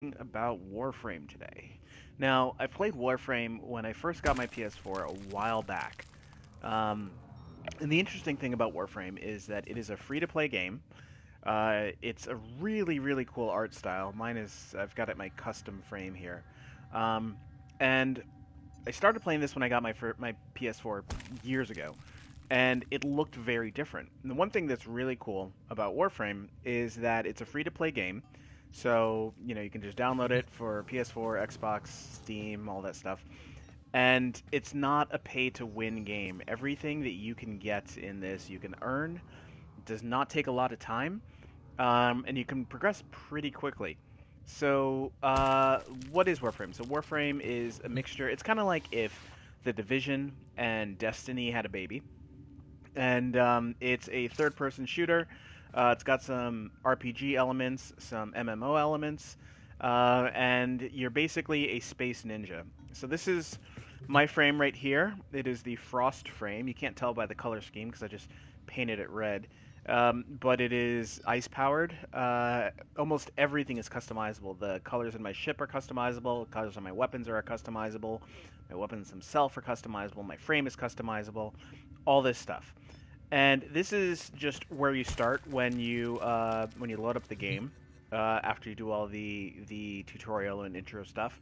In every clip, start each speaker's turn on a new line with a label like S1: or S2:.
S1: about Warframe today. Now, I played Warframe when I first got my PS4 a while back. Um, and the interesting thing about Warframe is that it is a free-to-play game. It's a really, really cool art style. I've got it my custom frame here. Um, and I started playing this when I got my PS4 years ago, and it looked very different. And the one thing that's really cool about Warframe is that it's a free-to-play game. So, you can just download it for PS4, Xbox, Steam, all that stuff. And it's not a pay to win game. Everything that you can get in this, you can earn. It does not take a lot of time, and you can progress pretty quickly. So, what is Warframe? So, Warframe is a mixture. It's kind of like if The Division and Destiny had a baby. And it's a third person shooter. It's got some RPG elements, some MMO elements, and you're basically a space ninja. So this is my frame right here. It is the Frost frame. You can't tell by the color scheme because I just painted it red. But it is ice powered. Almost everything is customizable. The colors in my ship are customizable. The colors on my weapons are customizable. My weapons themselves are customizable. My frame is customizable. All this stuff. And this is just where you start when you load up the game after you do all the tutorial and intro stuff.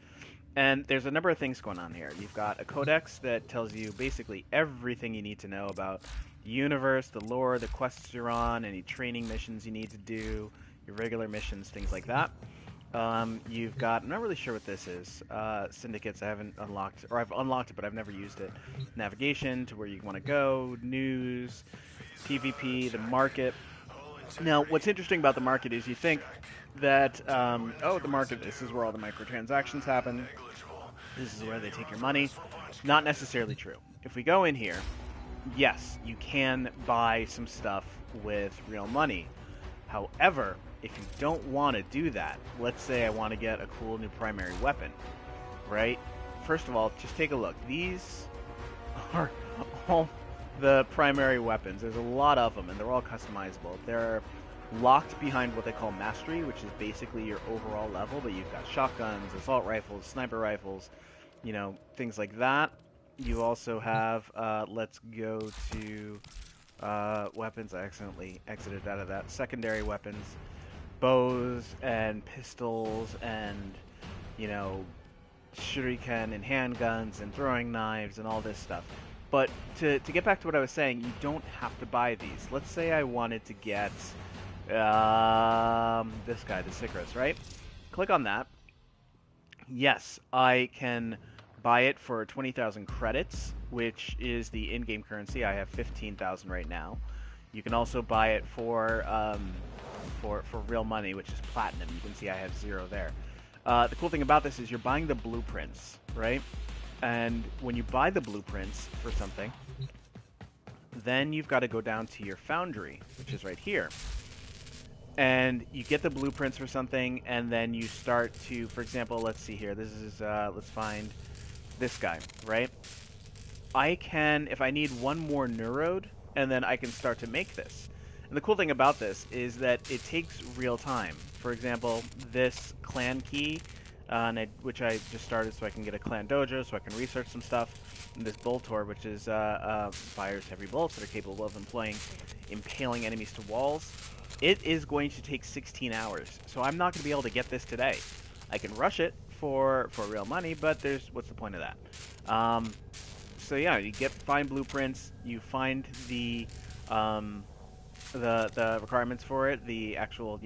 S1: And there's a number of things going on here. You've got a codex that tells you basically everything you need to know about the universe, the lore, the quests you're on, any training missions you need to do, your regular missions, things like that. You've got, I'm not really sure what this is. Syndicates, I haven't unlocked, or I've unlocked it, but I've never used it. Navigation to where you want to go, news, PvP, the market. Now, what's interesting about the market is you think that, oh, the market, this is where all the microtransactions happen. This is where they take your money. Not necessarily true. If we go in here, yes, you can buy some stuff with real money. However, if you don't want to do that, let's say I want to get a cool new primary weapon, right? First of all, just take a look. These are all the primary weapons. There's a lot of them, and they're all customizable. They're locked behind what they call mastery, which is basically your overall level, but you've got shotguns, assault rifles, sniper rifles, things like that. You also have, let's go to weapons. I accidentally exited out of that. Secondary weapons, bows and pistols and, you know, shuriken and handguns and throwing knives and all this stuff. But to get back to what I was saying, you don't have to buy these. Let's say I wanted to get this guy, the Sicros, right? Click on that. Yes, I can buy it for 20,000 credits, which is the in-game currency. I have 15,000 right now. You can also buy it for real money, which is platinum. You can see I have 0 there. The cool thing about this is you're buying the blueprints, right? And when you buy the blueprints for something, then you've got to go down to your foundry, which is right here. And you get the blueprints for something, and then you start to, for example, let's see here. This is, let's find this guy, right? I can, if I need one more Neurode, and then I can start to make this. And the cool thing about this is that it takes real time. For example, this clan key, which I just started so I can get a clan dojo, so I can research some stuff. And this Boltor, which is fires heavy bullets that are capable of impaling enemies to walls. It is going to take 16 hours, so I'm not going to be able to get this today. I can rush it for real money, but what's the point of that? So yeah, you find blueprints, you find the requirements for it, the actual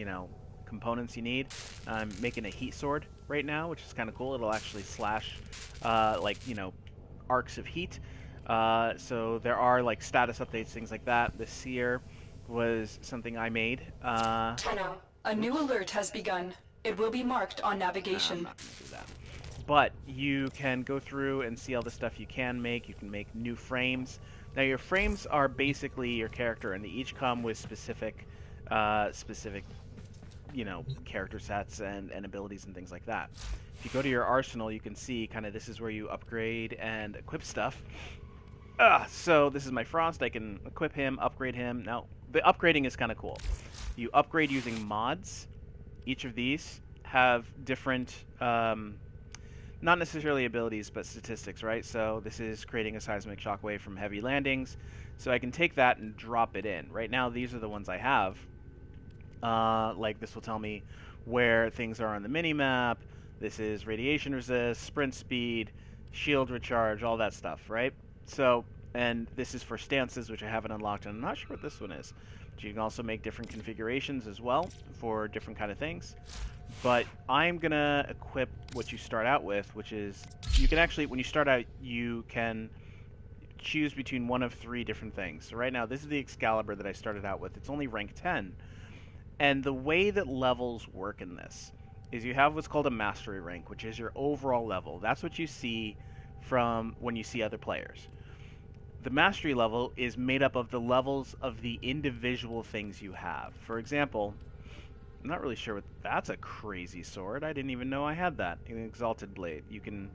S1: components you need. I'm making a heat sword right now, which is kind of cool. It'll actually slash arcs of heat. So there are like status updates, things like that. The seer was something I made.
S2: Tenno, a new alert has begun. It will be marked on
S1: I'm
S2: navigation.
S1: not going to do that. But you can go through and see all the stuff you can make. You can make new frames. Now your frames are basically your character, and they each come with specific, character sets and abilities and things like that. If you go to your arsenal, you can see kind of this is where you upgrade and equip stuff. So this is my Frost. I can equip him, upgrade him. Now, the upgrading is kind of cool. You upgrade using mods. Each of these have different, not necessarily abilities, but statistics, right? So this is creating a seismic shockwave from heavy landings. So I can take that and drop it in. Right now, these are the ones I have. Like this will tell me where things are on the mini-map. This is radiation resist, sprint speed, shield recharge, all that stuff, right? So, and this is for stances, which I haven't unlocked, and I'm not sure what this one is. But you can also make different configurations as well for different kind of things. But I'm going to equip what you start out with, which is, you can actually, when you start out, you can choose between one of 3 different things. So right now, this is the Excalibur that I started out with. It's only rank 10. And the way that levels work in this is you have what's called a mastery rank, which is your overall level. That's what you see from when you see other players. The mastery level is made up of the levels of the individual things you have. For example, I'm not really sure what that's a crazy sword. I didn't even know I had that. An exalted blade. You can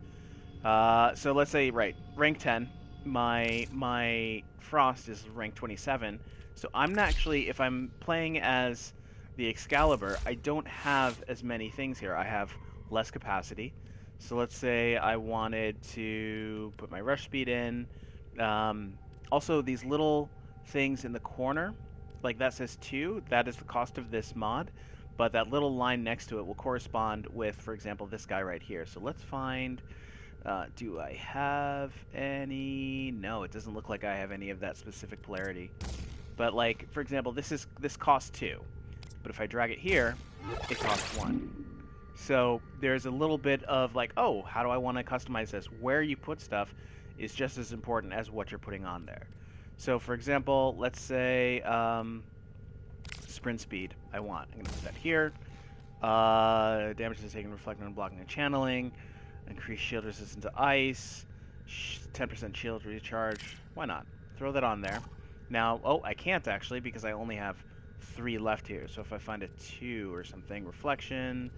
S1: so let's say rank 10. My frost is rank 27. So I'm not actually, if I'm playing as the Excalibur, I don't have as many things here. I have less capacity. So let's say I wanted to put my rush speed in. Also, these little things in the corner, like that says 2, that is the cost of this mod. But that little line next to it will correspond with, for example, this guy right here. So let's find, do I have any? No, it doesn't look like I have any of that specific polarity. But like, for example, this costs 2. But if I drag it here, it costs 1. So there's a little bit of like, oh, how do I want to customize this? Where you put stuff is just as important as what you're putting on there. So for example, let's say sprint speed I want. I'm going to put that here. Damage is taken reflecting on blocking and channeling. Increase shield resistance to ice. 10% shield recharge. Why not? Throw that on there. Now, oh, I can't actually because I only have 3 left here. So if I find a 2 or something, reflection,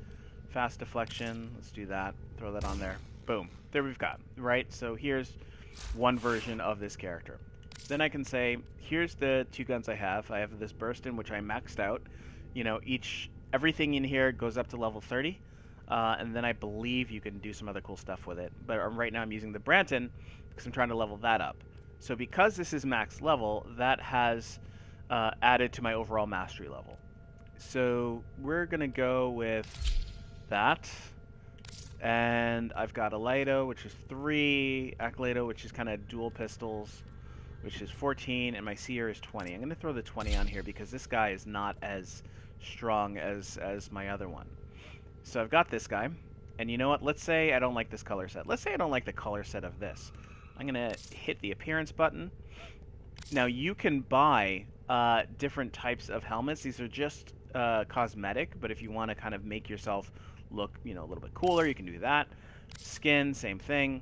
S1: fast deflection, let's do that. Throw that on there. Boom. There we've got, right? So here's one version of this character. Then I can say, here's the 2 guns I have. I have this Burston, which I maxed out. You know, everything in here goes up to level 30. And then I believe you can do some other cool stuff with it. But right now I'm using the Branton because I'm trying to level that up. So because this is max level, that has added to my overall mastery level. So we're going to go with that. And I've got Aledo, which is 3. Acolyto, which is kind of dual pistols, which is 14. And my Seer is 20. I'm going to throw the 20 on here because this guy is not as strong as my other one. So I've got this guy. And you know what? Let's say I don't like this color set. Let's say I don't like the color set of this. I'm going to hit the appearance button. Now you can buy different types of helmets. These are just cosmetic, but if you want to kind of make yourself look, you know, a little bit cooler, you can do that. Skin, same thing.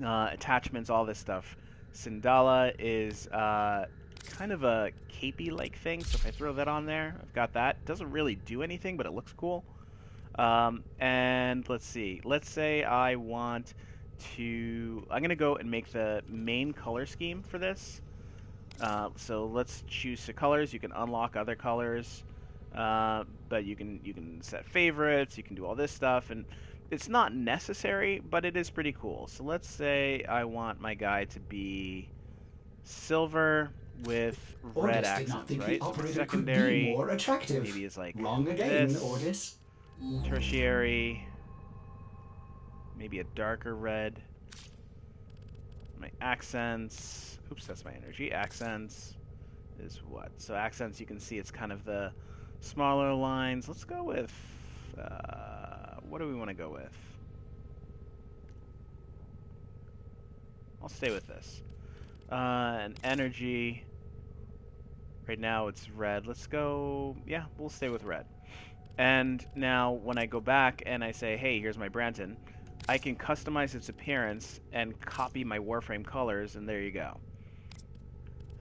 S1: Attachments, all this stuff. Sindala is kind of a capey-like thing, so if I throw that on there, I've got that. It doesn't really do anything, but it looks cool. And let's see. Let's say I want to... I'm going to go and make the main color scheme for this. So let's choose the colors. You can unlock other colors, but you can set favorites. You can do all this stuff, and it's not necessary, but it is pretty cool. So let's say I want my guy to be silver with red accents, right? So my secondary maybe is like
S3: Wrong again,
S1: this.
S3: Ordis.
S1: Tertiary, maybe a darker red. My accents, oops, that's my energy. Accents is what? So accents, you can see it's kind of the smaller lines. Let's go with, what do we want to go with? I'll stay with this. And energy, right now it's red. Let's go, yeah, we'll stay with red. And now when I go back and I say, hey, here's my Branton, I can customize its appearance and copy my Warframe colors, and there you go.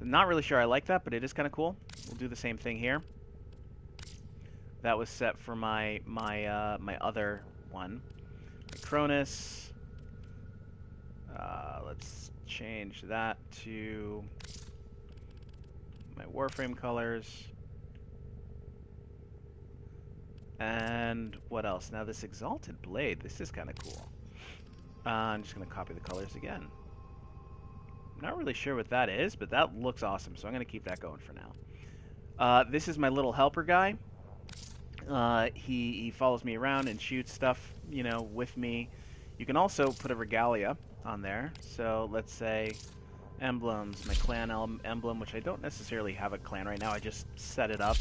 S1: I'm not really sure I like that, but it is kind of cool. We'll do the same thing here. That was set for my other one. My Cronus. Let's change that to my Warframe colors. And what else? Now this Exalted Blade, this is kind of cool. I'm just going to copy the colors again. Not really sure what that is, but that looks awesome, so I'm going to keep that going for now. This is my little helper guy. He follows me around and shoots stuff, you know, with me. You can also put a regalia on there. So let's say emblems, my clan emblem, which I don't necessarily have a clan right now. I just set it up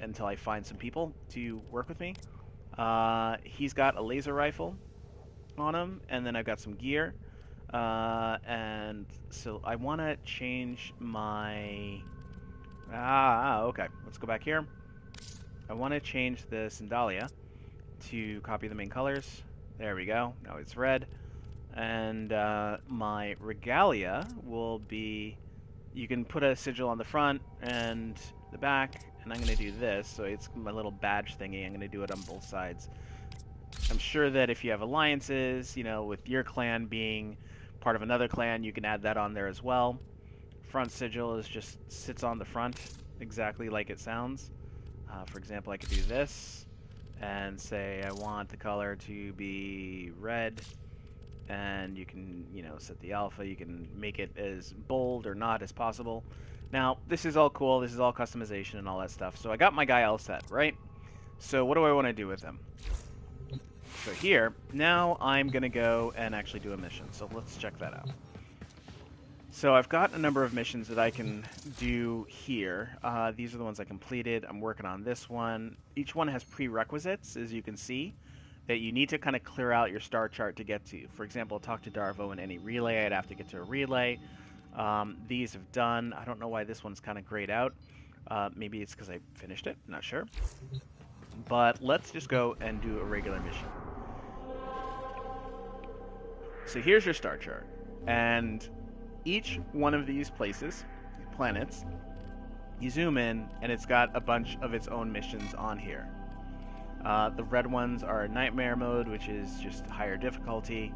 S1: until I find some people to work with me. He's got a laser rifle on him, and then I've got some gear. And so I want to change my... okay. Let's go back here. I want to change the Sandalia to copy the main colors. There we go. Now it's red. And my regalia will be... You can put a sigil on the front and the back, and I'm going to do this. So it's my little badge thingy. I'm going to do it on both sides. I'm sure that if you have alliances, you know, with your clan being part of another clan, you can add that on there as well. Front sigil is just sits on the front, exactly like it sounds. For example, I could do this and say I want the color to be red, and you can, you know, set the alpha. You can make it as bold or not as possible. Now, this is all cool. This is all customization and all that stuff. So I got my guy all set, right? So what do I want to do with him? So here, now I'm going to go and actually do a mission. So let's check that out. So I've got a number of missions that I can do here. These are the ones I completed. I'm working on this one. Each one has prerequisites, as you can see, that you need to kind of clear out your star chart to get to. For example, talk to Darvo in any relay. I'd have to get to a relay. These have done. I don't know why this one's kind of grayed out. Maybe it's because I finished it. Not sure. But let's just go and do a regular mission. So here's your star chart. And each one of these places, planets, you zoom in, and it's got a bunch of its own missions on here. The red ones are Nightmare Mode, which is just higher difficulty.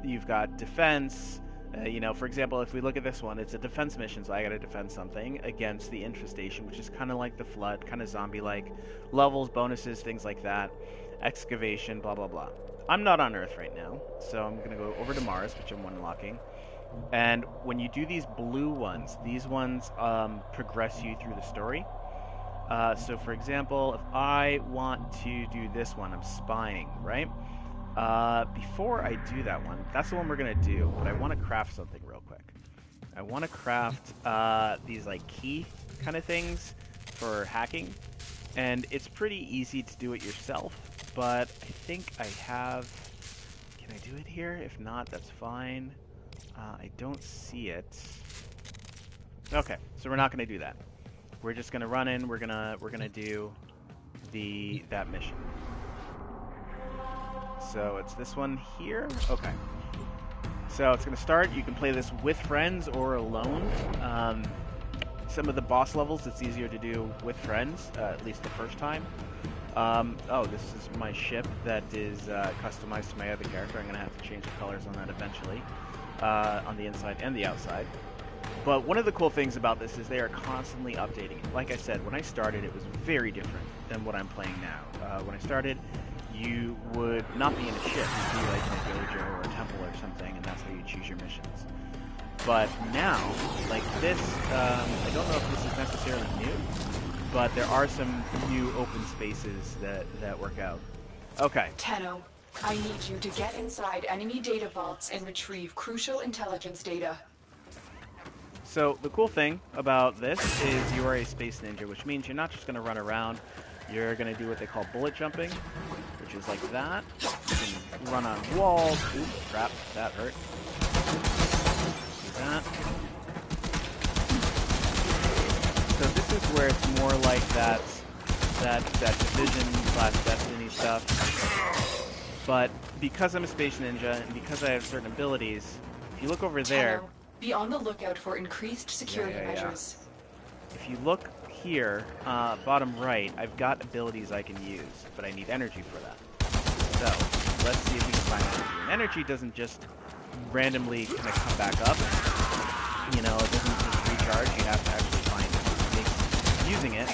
S1: You've got defense. You know, for example, if we look at this one, it's a defense mission, so I gotta defend something against the infestation, which is kind of like the Flood, kind of zombie-like. Levels, bonuses, things like that. Excavation, blah, blah, blah. I'm not on Earth right now, so I'm gonna go over to Mars, which I'm unlocking. And when you do these blue ones, these ones progress you through the story. So for example, if I want to do this one, I'm spying, right? Before I do that one, that's the one we're going to do, but I want to craft something real quick. I want to craft these like key kind of things for hacking. And it's pretty easy to do it yourself, but I think I have... Can I do it here? If not, that's fine. I don't see it. Okay, so we're not going to do that. We're just going to run in. We're gonna do that mission. So it's this one here. Okay. So it's going to start. You can play this with friends or alone. Some of the boss levels, it's easier to do with friends, at least the first time. Oh, this is my ship that is customized to my other character. I'm going to have to change the colors on that eventually, on the inside and the outside. But one of the cool things about this is they are constantly updating it. Like I said, when I started, it was very different than what I'm playing now. When I started, you would not be in a ship. You'd be like in a dojo or a temple or something, and that's how you choose your missions. But now, like this, I don't know if this is necessarily new, but there are some new open spaces that work out. Okay.
S2: Tenno, I need you to get inside enemy data vaults and retrieve crucial intelligence data.
S1: So the cool thing about this is you are a space ninja, which means you're not just going to run around. You're going to do what they call bullet jumping, which is like that. You can run on walls. Ooh, crap, that hurt. Do that. So this is where it's more like that Division/Destiny stuff. But because I'm a space ninja and because I have certain abilities, if you look over there.
S2: Tenno, be on the lookout for increased security measures.
S1: If you look here, bottom right, I've got abilities I can use, but I need energy for that. So, let's see if we can find energy. And energy doesn't just randomly kind of come back up. You know, it doesn't just recharge. You have to actually find it. It makes using it,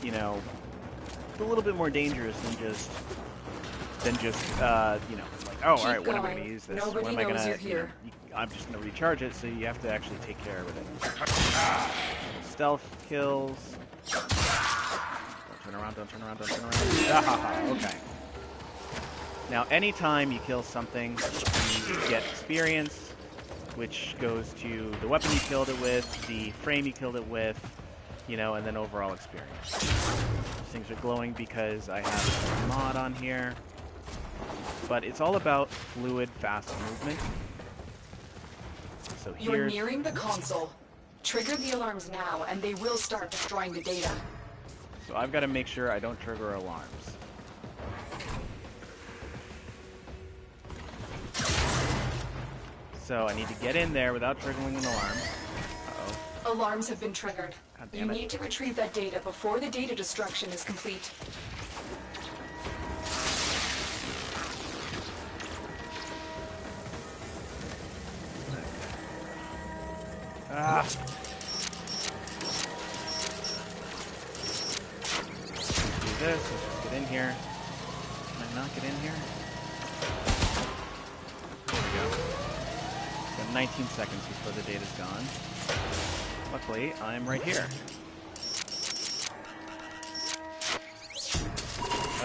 S1: you know, a little bit more dangerous than just you know, like, oh, all right, when am I going to use this?
S2: Nobody
S1: when am I
S2: knows
S1: going
S2: you're
S1: to, you know,
S2: here.
S1: I'm just going to recharge it, so you have to actually take care of everything. Stealth kills. Don't turn around, don't turn around, don't turn around. Ah, okay. Now, anytime you kill something, you get experience, which goes to the weapon you killed it with, the frame you killed it with, you know, and then overall experience. These things are glowing because I have a mod on here. But it's all about fluid, fast movement. So
S2: You're
S1: here's...
S2: nearing the console. Trigger the alarms now, and they will start destroying the data.
S1: So I've got to make sure I don't trigger alarms. So I need to get in there without triggering an alarm. Uh-oh.
S2: Alarms have been triggered.
S1: God
S2: You
S1: damn it.
S2: need to retrieve that data before the data destruction is complete.
S1: Ah! Do this. Let's just get in here. Can I not get in here? There we go. Got 19 seconds before the data's gone. Luckily, I'm right here.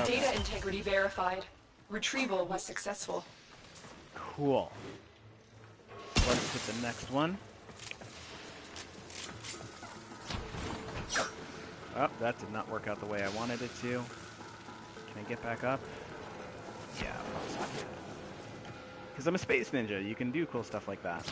S1: Okay.
S2: Data integrity verified. Retrieval was successful.
S1: Cool. Let's hit the next one. Oh, that did not work out the way I wanted it to. Can I get back up? Yeah, because I'm a space ninja. You can do cool stuff like that.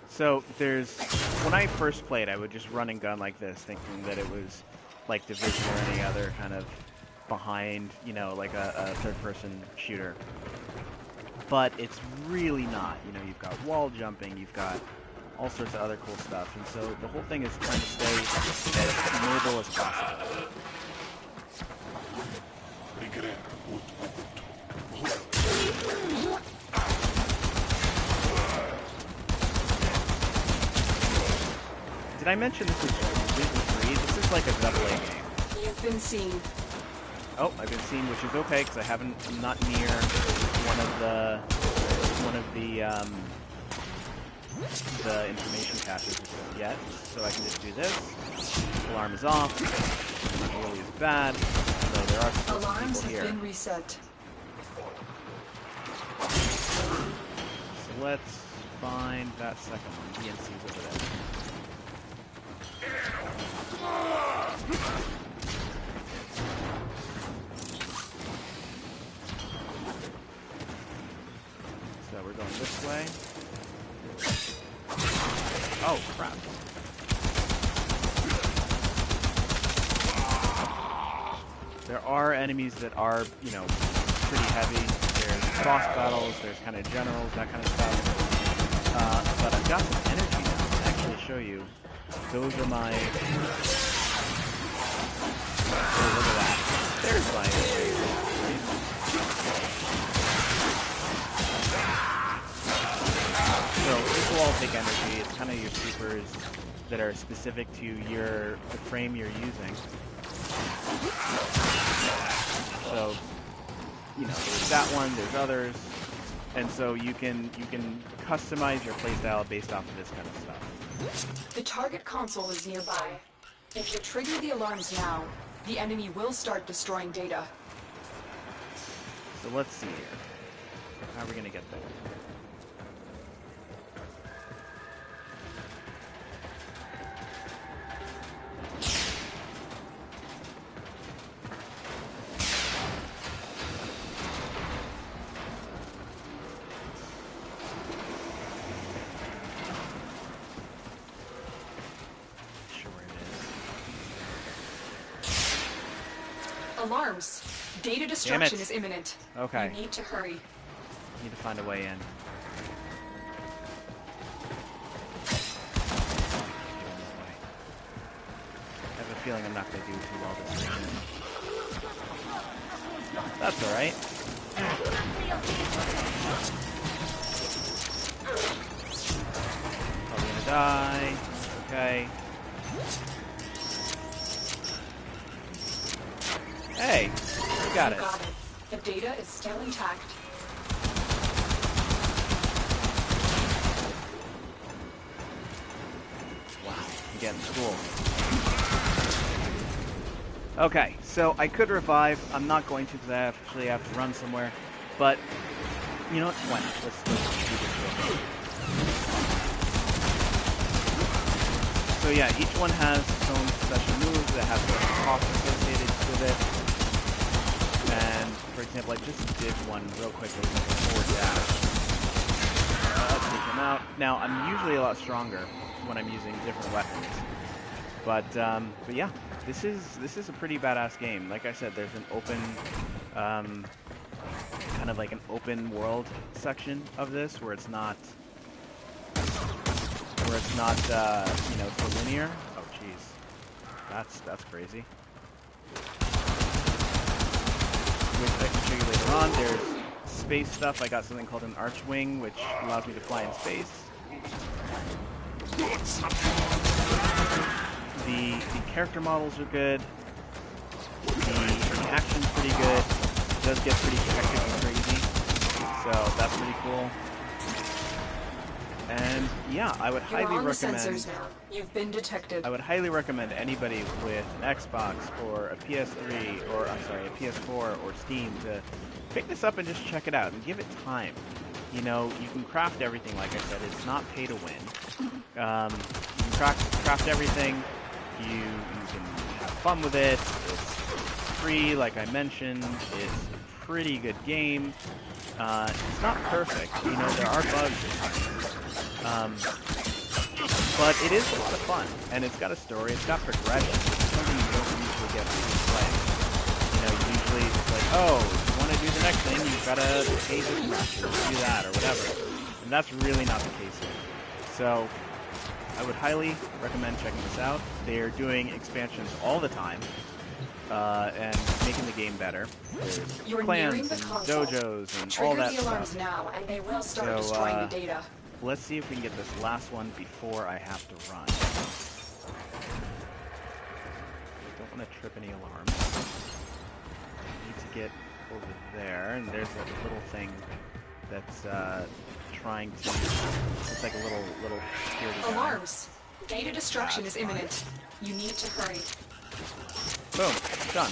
S1: So there's, when I first played, I would just run and gun like this, thinking that it was like Division or any other kind of behind, you know, like a third-person shooter. But it's really not. You know, you've got wall jumping, you've got all sorts of other cool stuff, and so the whole thing is trying to stay as mobile as possible. Did I mention this is completely free? This is like a AA game.
S2: You've been seen.
S1: Oh, I've been seen, which is okay because I'm not near one of the information caches yet, so I can just do this. Alarm is off. Not nearly as bad. So there are still some
S2: Alarms
S1: people
S2: have
S1: here.
S2: been reset.
S1: So let's find that second one. DNC's over there. So we're going this way. Oh, crap. There are enemies that are, you know, pretty heavy. There's boss battles, there's kind of generals, that kind of stuff. But I've got some energy now. I can actually show you. Those are my... Oh, look at that. There's my energy. So this will all take energy. It's kind of your supers that are specific to the frame you're using. So, you know, there's that one, there's others, and so you can customize your playstyle based off of this kind of stuff.
S2: The target console is nearby. If you trigger the alarms now, the enemy will start destroying data.
S1: So let's see here. How are we gonna get there?
S2: Alarms. Data destruction is imminent.
S1: Okay.
S2: You need to hurry.
S1: Need to find a way in. I have a feeling I'm not going to do too well this mission. That's alright. Probably going to die. Okay. Hey, we got it.
S2: You got it. The data is still intact.
S1: Wow, I'm getting cool. Okay, so I could revive. I'm not going to because I actually have to run somewhere. But, you know what? Why not? Let's do this real quick. So yeah, each one has its own special moves that have certain costs associated with it. And, for example, I just did one real quickly with a forward dash. Take them out. Now, I'm usually a lot stronger when I'm using different weapons. But yeah, this is a pretty badass game. Like I said, there's an open, kind of like an open world section of this where it's not, you know, so linear. Oh, jeez, that's crazy. Which I can show you later on. There's space stuff. I got something called an Archwing, which allows me to fly in space. The character models are good. The action's pretty good. It does get pretty hectic and crazy, so that's pretty cool. And yeah, I would highly recommend.
S2: Sensors now. You've been detected.
S1: I would highly recommend anybody with an Xbox or a PS3 or I'm sorry, a PS4 or Steam to pick this up and just check it out and give it time. You know, you can craft everything. Like I said, it's not pay to win. You can craft everything. You can have fun with it. It's free, like I mentioned. It's a pretty good game. It's not perfect. You know, there are bugs at times. But it is a lot of fun. And it's got a story. It's got progression. It's something you don't usually get when you play. You know, usually it's like, oh, if you want to do the next thing, you've got to pay this much or do that or whatever. And that's really not the case here. So I would highly recommend checking this out. They're doing expansions all the time, and making the game better. There's clans and dojos and all that
S2: the alarms
S1: stuff.
S2: now, and they will start destroying the data.
S1: Let's see if we can get this last one before I have to run. I don't want to trip any alarms. I need to get over there, and there's that little thing that's trying to. It's like a little security guy.
S2: Alarms. Data destruction is imminent. You need to hurry.
S1: Boom. Done.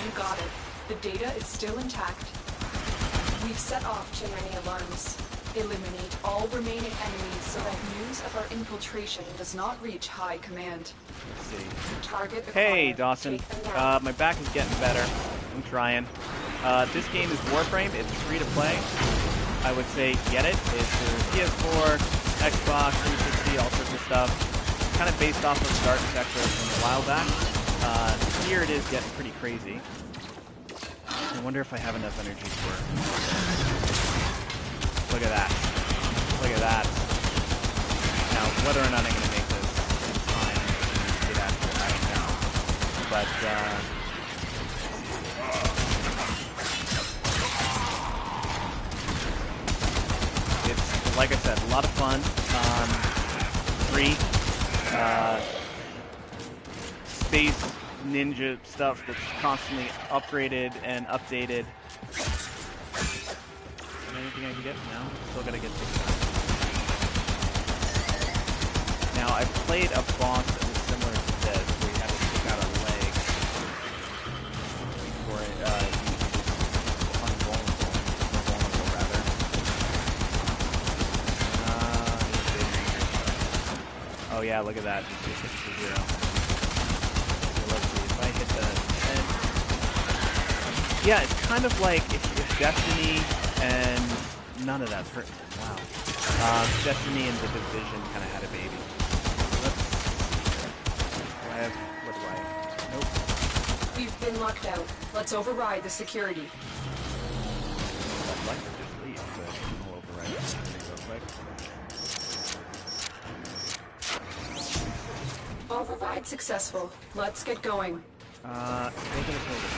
S2: You got it. The data is still intact. We've set off too many alarms. Eliminate all remaining enemies so that news of our infiltration does not reach high command.
S1: Let's see.
S2: Target acquired.
S1: Hey, Dawson.
S2: Take them now.
S1: My back is getting better. I'm trying. This game is Warframe. It's free to play. I would say get it. It's for PS4, Xbox, 360, all sorts of stuff. Kind of based off of the architecture from a while back. Here it is getting pretty crazy. I wonder if I have enough energy for it. Look at that. Look at that. Now, whether or not I'm going to make this in time to get out of here, I don't know. But, it's, like I said, a lot of fun. Free. Space ninja stuff that's constantly upgraded and updated. Anything I can get? No? Still gotta get this. Now, I've played a boss that was similar to this, where you had to stick out a leg before it, vulnerable rather. Oh yeah, look at that. Just hit it to 0. So let's see, if I hit the 10. Yeah, it's kind of like if Destiny and none of that's hurt. Wow. Destiny and The Division kind of had a baby. What do I have? Nope.
S2: We've been locked out. Let's override the security.
S1: I'd like to just leave, but I'll override the security real quick.
S2: Override successful. Let's get going.
S1: Still gonna kill this.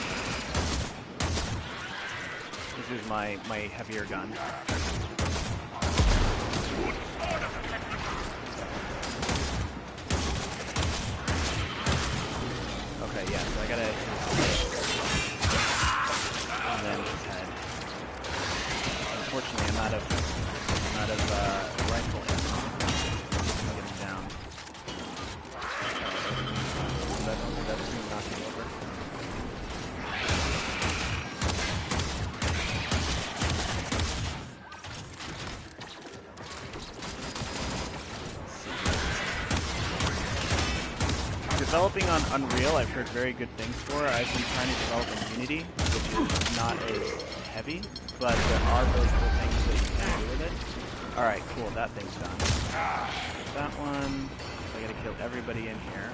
S1: This is my heavier gun. developing on Unreal, I've heard very good things for. I've been trying to develop in Unity, which is not as heavy, but there are really cool things that you can do with it. Alright, cool, that thing's done. That one, I gotta kill everybody in here.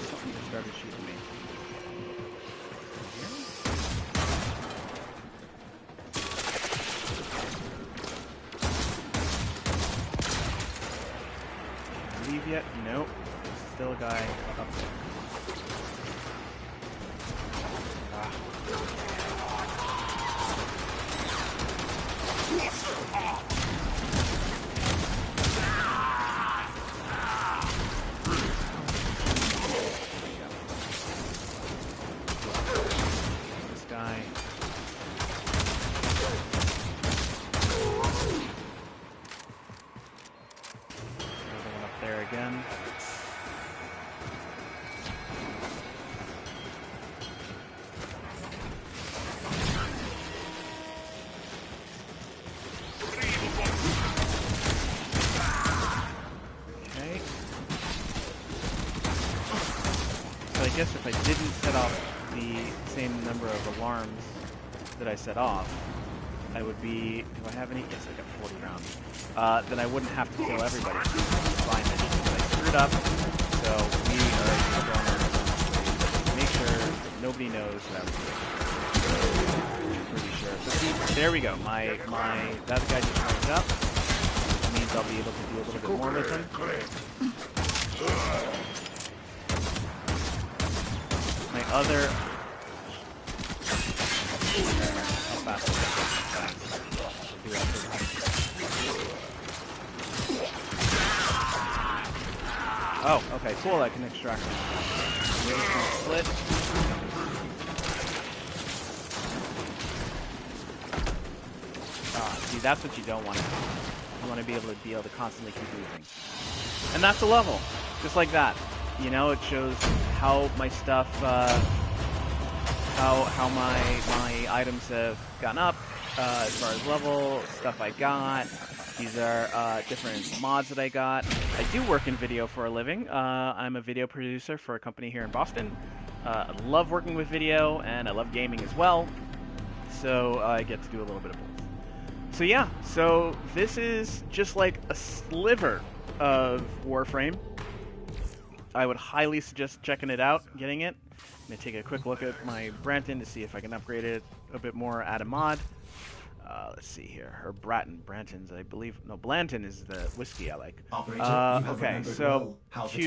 S1: Something just started shooting me. Leave yet? Nope. There's still a guy up there. Ah. This guy. Another one up there again. Okay. So I guess if I didn't set off the same number of alarms that I set off, I would be... Do I have any? Yes, I got 40 rounds. Then I wouldn't have to kill everybody. Fine, I screwed up, so we are going to make sure that nobody knows that I was doing it. I'm pretty sure. So see, there we go. That guy just raised up. That means I'll be able to do a little bit more with him. My other... How fast is that? Do that. Oh, okay, cool, I can extract them. We're just gonna split. See, that's what you don't want to do. You want to be able to constantly keep moving. And that's a level. Just like that. You know, it shows how my stuff, how my items have gone up, as far as level, stuff I got. These are different mods that I got. I do work in video for a living. I'm a video producer for a company here in Boston. I love working with video, and I love gaming as well. So I get to do a little bit of both. So yeah, so this is just like a sliver of Warframe. I would highly suggest checking it out, getting it. I'm going to take a quick look at my Branton to see if I can upgrade it a bit more, add a mod. Let's see here. Or Branton's, I believe. No, Blanton is the whiskey I like. Okay, so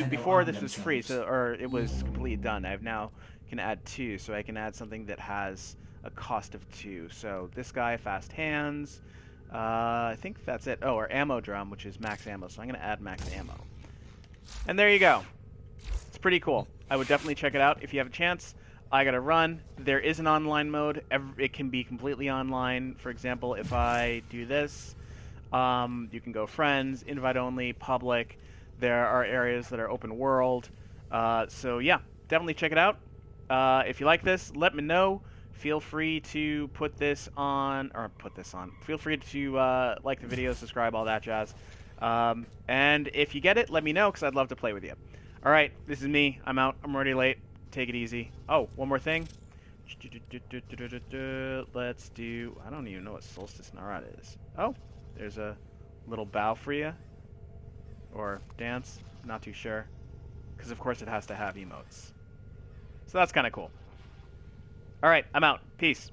S1: before this was free, or it was completely done. I now can add 2, so I can add something that has a cost of 2. So this guy, fast hands. I think that's it. Oh, or ammo drum, which is max ammo. So I'm going to add max ammo. And there you go. It's pretty cool. I would definitely check it out if you have a chance. I gotta run. There is an online mode. It can be completely online. For example, if I do this, you can go friends, invite only, public. There are areas that are open world. So yeah, definitely check it out. If you like this, let me know. Feel free to put this on. Feel free to like the video, subscribe, all that jazz. And if you get it, let me know, because I'd love to play with you. Alright, this is me. I'm out. I'm already late. Take it easy. Oh, one more thing. Let's do... I don't even know what Solstice Narad is. Oh, there's a little bow for you. Or dance. Not too sure. Because, of course, it has to have emotes. So that's kind of cool. Alright, I'm out. Peace.